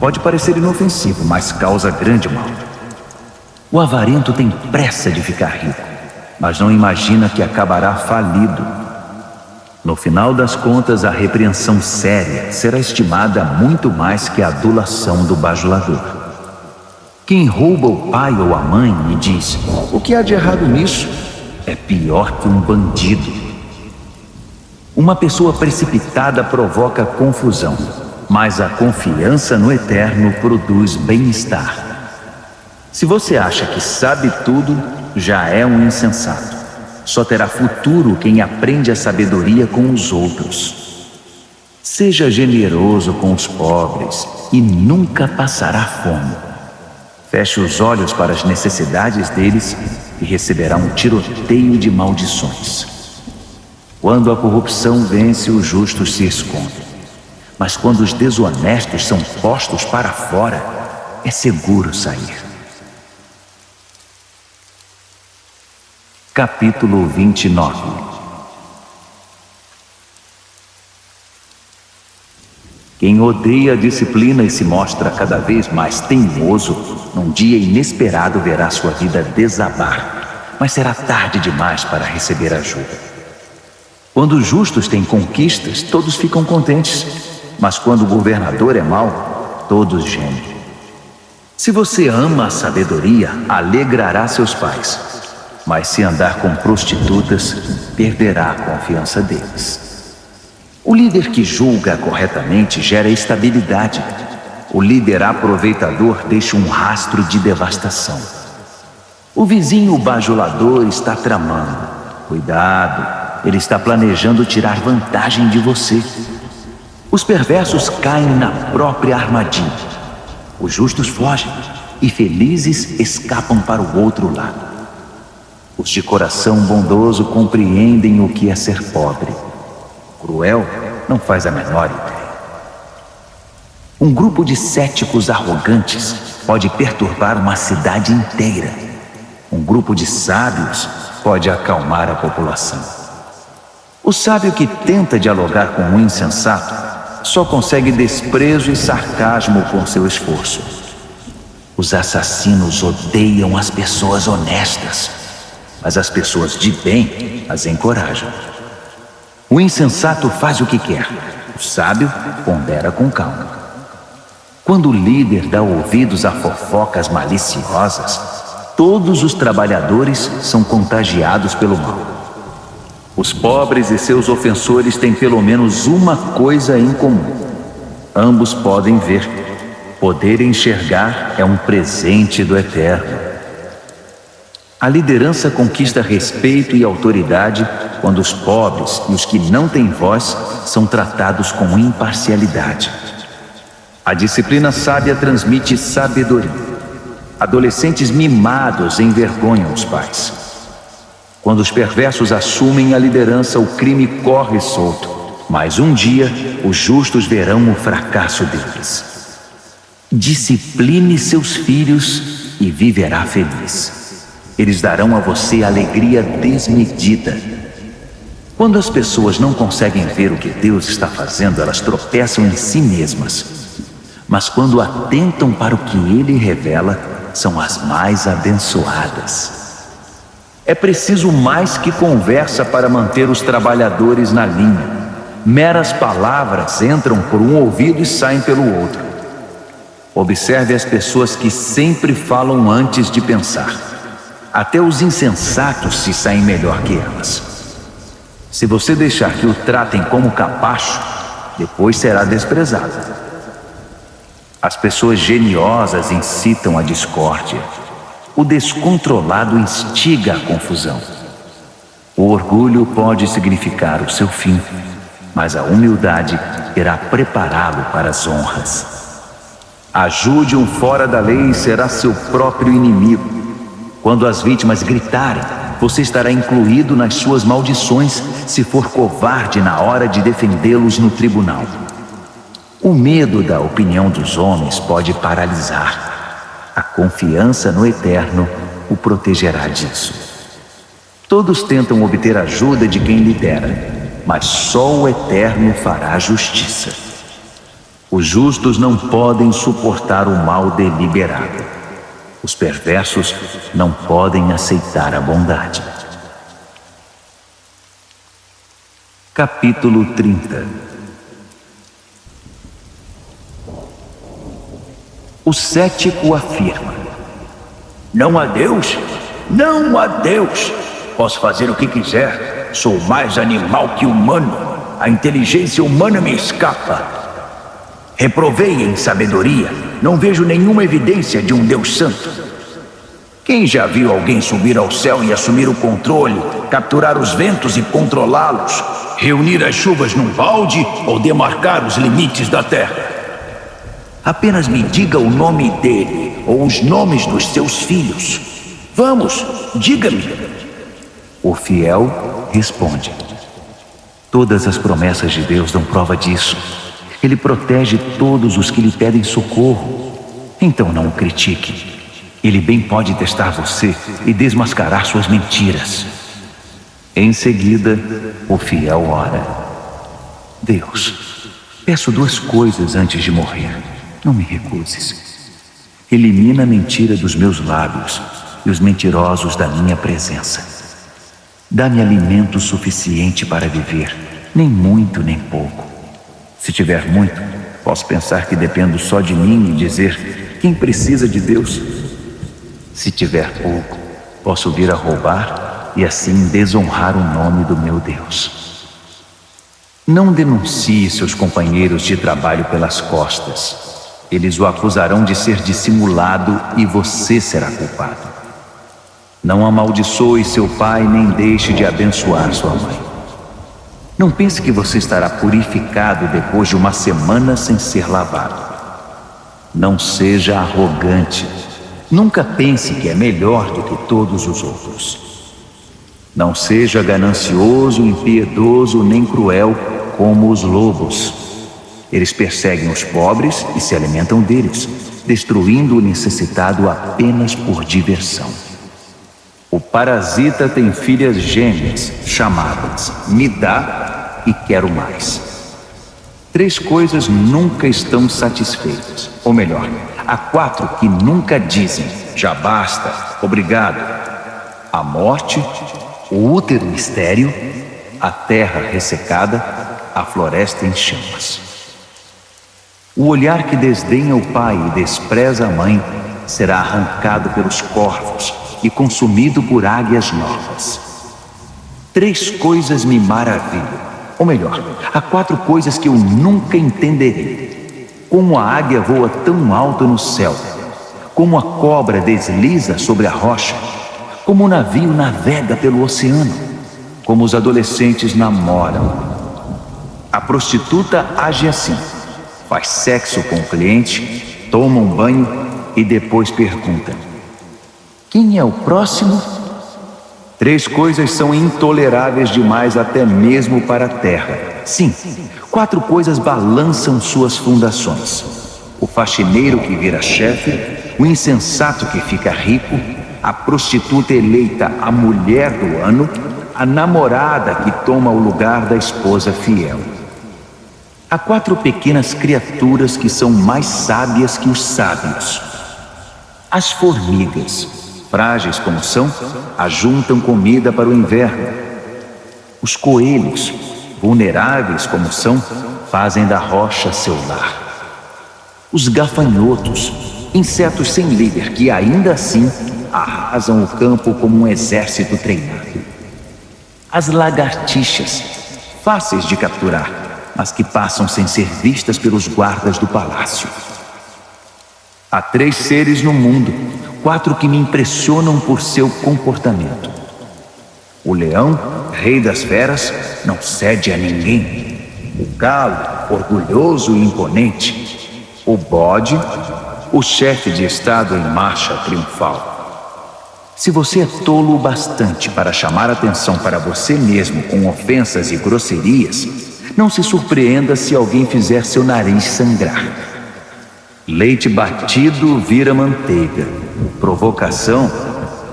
Pode parecer inofensivo, mas causa grande mal. O avarento tem pressa de ficar rico, mas não imagina que acabará falido. No final das contas, a repreensão séria será estimada muito mais que a adulação do bajulador. Quem rouba o pai ou a mãe e diz: "O que há de errado nisso?", é pior que um bandido. Uma pessoa precipitada provoca confusão, mas a confiança no Eterno produz bem-estar. Se você acha que sabe tudo, já é um insensato. Só terá futuro quem aprende a sabedoria com os outros. Seja generoso com os pobres e nunca passará fome. Feche os olhos para as necessidades deles e receberá um tiroteio de maldições. Quando a corrupção vence, os justos se escondem. Mas quando os desonestos são postos para fora, é seguro sair. Capítulo 29. Quem odeia a disciplina e se mostra cada vez mais teimoso, num dia inesperado verá sua vida desabar, mas será tarde demais para receber ajuda. Quando os justos têm conquistas, todos ficam contentes, mas quando o governador é mau, todos gemem. Se você ama a sabedoria, alegrará seus pais. Mas se andar com prostitutas, perderá a confiança deles. O líder que julga corretamente gera estabilidade. O líder aproveitador deixa um rastro de devastação. O vizinho bajulador está tramando. Cuidado, ele está planejando tirar vantagem de você. Os perversos caem na própria armadilha. Os justos fogem e felizes escapam para o outro lado. Os de coração bondoso compreendem o que é ser pobre. Cruel não faz a menor ideia. Um grupo de céticos arrogantes pode perturbar uma cidade inteira. Um grupo de sábios pode acalmar a população. O sábio que tenta dialogar com o insensato só consegue desprezo e sarcasmo com seu esforço. Os assassinos odeiam as pessoas honestas, mas as pessoas de bem as encorajam. O insensato faz o que quer, o sábio pondera com calma. Quando o líder dá ouvidos a fofocas maliciosas, todos os trabalhadores são contagiados pelo mal. Os pobres e seus ofensores têm pelo menos uma coisa em comum: ambos podem ver. Poder enxergar é um presente do Eterno. A liderança conquista respeito e autoridade quando os pobres e os que não têm voz são tratados com imparcialidade. A disciplina sábia transmite sabedoria. Adolescentes mimados envergonham os pais. Quando os perversos assumem a liderança, o crime corre solto, mas um dia os justos verão o fracasso deles. Discipline seus filhos e viverá feliz. Eles darão a você alegria desmedida. Quando as pessoas não conseguem ver o que Deus está fazendo, elas tropeçam em si mesmas. Mas quando atentam para o que Ele revela, são as mais abençoadas. É preciso mais que conversa para manter os trabalhadores na linha. Meras palavras entram por um ouvido e saem pelo outro. Observe as pessoas que sempre falam antes de pensar. Até os insensatos se saem melhor que elas. Se você deixar que o tratem como capacho, depois será desprezado. As pessoas geniosas incitam a discórdia. O descontrolado instiga a confusão. O orgulho pode significar o seu fim, mas a humildade irá prepará-lo para as honras. Ajude um fora da lei e será seu próprio inimigo. Quando as vítimas gritarem, você estará incluído nas suas maldições se for covarde na hora de defendê-los no tribunal. O medo da opinião dos homens pode paralisar. A confiança no Eterno o protegerá disso. Todos tentam obter ajuda de quem lidera, mas só o Eterno fará justiça. Os justos não podem suportar o mal deliberado. Os perversos não podem aceitar a bondade. Capítulo 30. O cético afirma: não há Deus? Não há Deus! Posso fazer o que quiser. Sou mais animal que humano. A inteligência humana me escapa. Reprovei em sabedoria. Não vejo nenhuma evidência de um Deus santo. Quem já viu alguém subir ao céu e assumir o controle, capturar os ventos e controlá-los, reunir as chuvas num balde ou demarcar os limites da terra? Apenas me diga o nome dele ou os nomes dos seus filhos. Vamos, diga-me. O fiel responde: todas as promessas de Deus dão prova disso. Ele protege todos os que lhe pedem socorro. Então não o critique. Ele bem pode testar você e desmascarar suas mentiras. Em seguida, o fiel ora: Deus, peço duas coisas antes de morrer. Não me recuses. Elimina a mentira dos meus lábios e os mentirosos da minha presença. Dá-me alimento suficiente para viver, nem muito nem pouco. Se tiver muito, posso pensar que dependo só de mim e dizer: quem precisa de Deus? Se tiver pouco, posso vir a roubar e assim desonrar o nome do meu Deus. Não denuncie seus companheiros de trabalho pelas costas. Eles o acusarão de ser dissimulado e você será culpado. Não amaldiçoe seu pai nem deixe de abençoar sua mãe. Não pense que você estará purificado depois de uma semana sem ser lavado. Não seja arrogante. Nunca pense que é melhor do que todos os outros. Não seja ganancioso, impiedoso nem cruel como os lobos. Eles perseguem os pobres e se alimentam deles, destruindo o necessitado apenas por diversão. O parasita tem filhas gêmeas, chamadas me dá e quero mais. Três coisas nunca estão satisfeitas. Ou melhor, há quatro que nunca dizem já basta, obrigado: a morte, o útero estéril, a terra ressecada, a floresta em chamas. O olhar que desdenha o pai e despreza a mãe será arrancado pelos corvos e consumido por águias novas. Três coisas me maravilham. Ou melhor, há quatro coisas que eu nunca entenderei. Como a águia voa tão alto no céu, como a cobra desliza sobre a rocha, como o navio navega pelo oceano, como os adolescentes namoram. A prostituta age assim: faz sexo com o cliente, toma um banho e depois pergunta: quem é o próximo? Três coisas são intoleráveis demais até mesmo para a terra. Sim, quatro coisas balançam suas fundações: o faxineiro que vira chefe, o insensato que fica rico, a prostituta eleita a mulher do ano, a namorada que toma o lugar da esposa fiel. Há quatro pequenas criaturas que são mais sábias que os sábios: as formigas, frágeis como são, ajuntam comida para o inverno. Os coelhos, vulneráveis como são, fazem da rocha seu lar. Os gafanhotos, insetos sem líder que ainda assim arrasam o campo como um exército treinado. As lagartixas, fáceis de capturar, mas que passam sem ser vistas pelos guardas do palácio. Há 3 seres no mundo, 4 que me impressionam por seu comportamento. O leão, rei das feras, não cede a ninguém. O galo, orgulhoso e imponente. O bode, o chefe de estado em marcha triunfal. Se você é tolo o bastante para chamar atenção para você mesmo com ofensas e grosserias, não se surpreenda se alguém fizer seu nariz sangrar. Leite batido vira manteiga. Provocação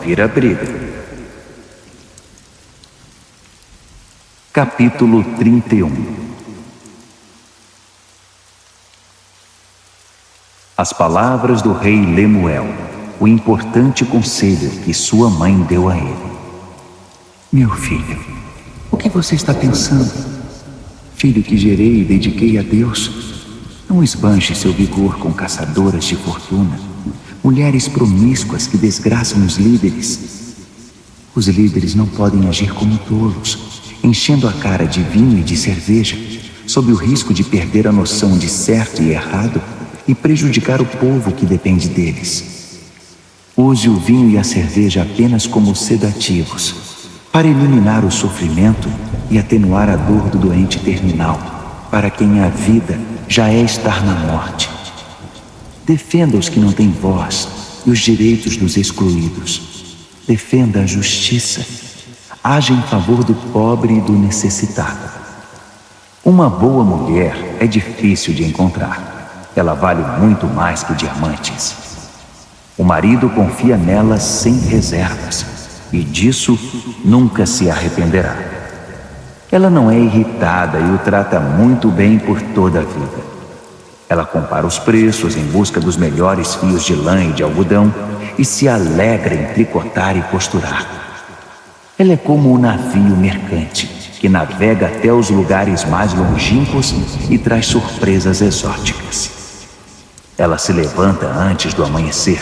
vira briga. Capítulo 31. As palavras do rei Lemuel, o importante conselho que sua mãe deu a ele. Meu filho, o que você está pensando? Filho que gerei e dediquei a Deus, não esbanje seu vigor com caçadoras de fortuna, mulheres promíscuas que desgraçam os líderes. Os líderes não podem agir como tolos, enchendo a cara de vinho e de cerveja, sob o risco de perder a noção de certo e errado e prejudicar o povo que depende deles. Use o vinho e a cerveja apenas como sedativos, para eliminar o sofrimento e atenuar a dor do doente terminal, para quem a vida já é estar na morte. Defenda os que não têm voz e os direitos dos excluídos. Defenda a justiça. Haja em favor do pobre e do necessitado. Uma boa mulher é difícil de encontrar. Ela vale muito mais que diamantes. O marido confia nela sem reservas, e disso nunca se arrependerá. Ela não é irritada e o trata muito bem por toda a vida. Ela compara os preços em busca dos melhores fios de lã e de algodão e se alegra em tricotar e costurar. Ela é como o navio mercante que navega até os lugares mais longínquos e traz surpresas exóticas. Ela se levanta antes do amanhecer,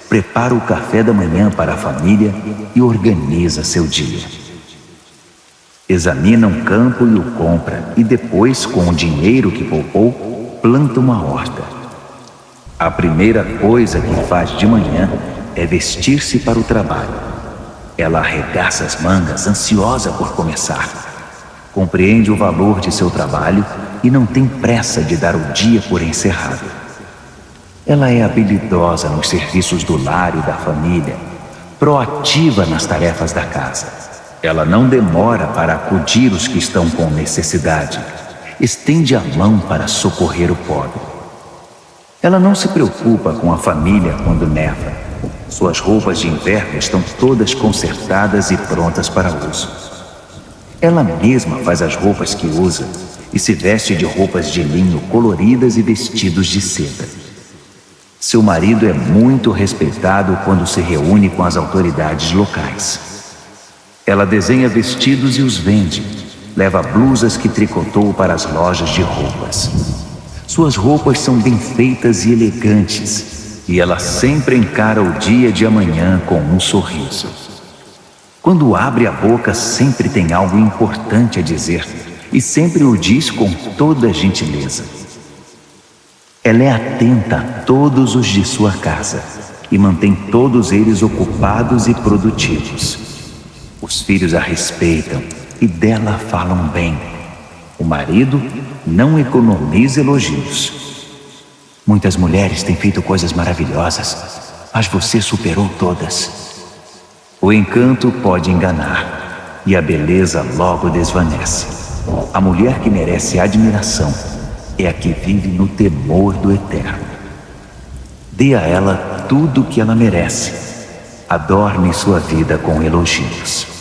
prepara o café da manhã para a família e organiza seu dia. Examina um campo e o compra, e depois, com o dinheiro que poupou, planta uma horta. A primeira coisa que faz de manhã é vestir-se para o trabalho. Ela arregaça as mangas, ansiosa por começar. Compreende o valor de seu trabalho e não tem pressa de dar o dia por encerrado. Ela é habilidosa nos serviços do lar e da família, proativa nas tarefas da casa. Ela não demora para acudir os que estão com necessidade. Estende a mão para socorrer o pobre. Ela não se preocupa com a família quando neva. Suas roupas de inverno estão todas consertadas e prontas para uso. Ela mesma faz as roupas que usa e se veste de roupas de linho coloridas e vestidos de seda. Seu marido é muito respeitado quando se reúne com as autoridades locais. Ela desenha vestidos e os vende. Leva blusas que tricotou para as lojas de roupas. Suas roupas são bem feitas e elegantes, e ela sempre encara o dia de amanhã com um sorriso. Quando abre a boca, sempre tem algo importante a dizer, e sempre o diz com toda a gentileza. Ela é atenta a todos os de sua casa, e mantém todos eles ocupados e produtivos. Os filhos a respeitam, e dela falam bem. O marido não economiza elogios. Muitas mulheres têm feito coisas maravilhosas, mas você superou todas. O encanto pode enganar, e a beleza logo desvanece. A mulher que merece admiração é a que vive no temor do eterno. Dê a ela tudo o que ela merece. Adorne sua vida com elogios.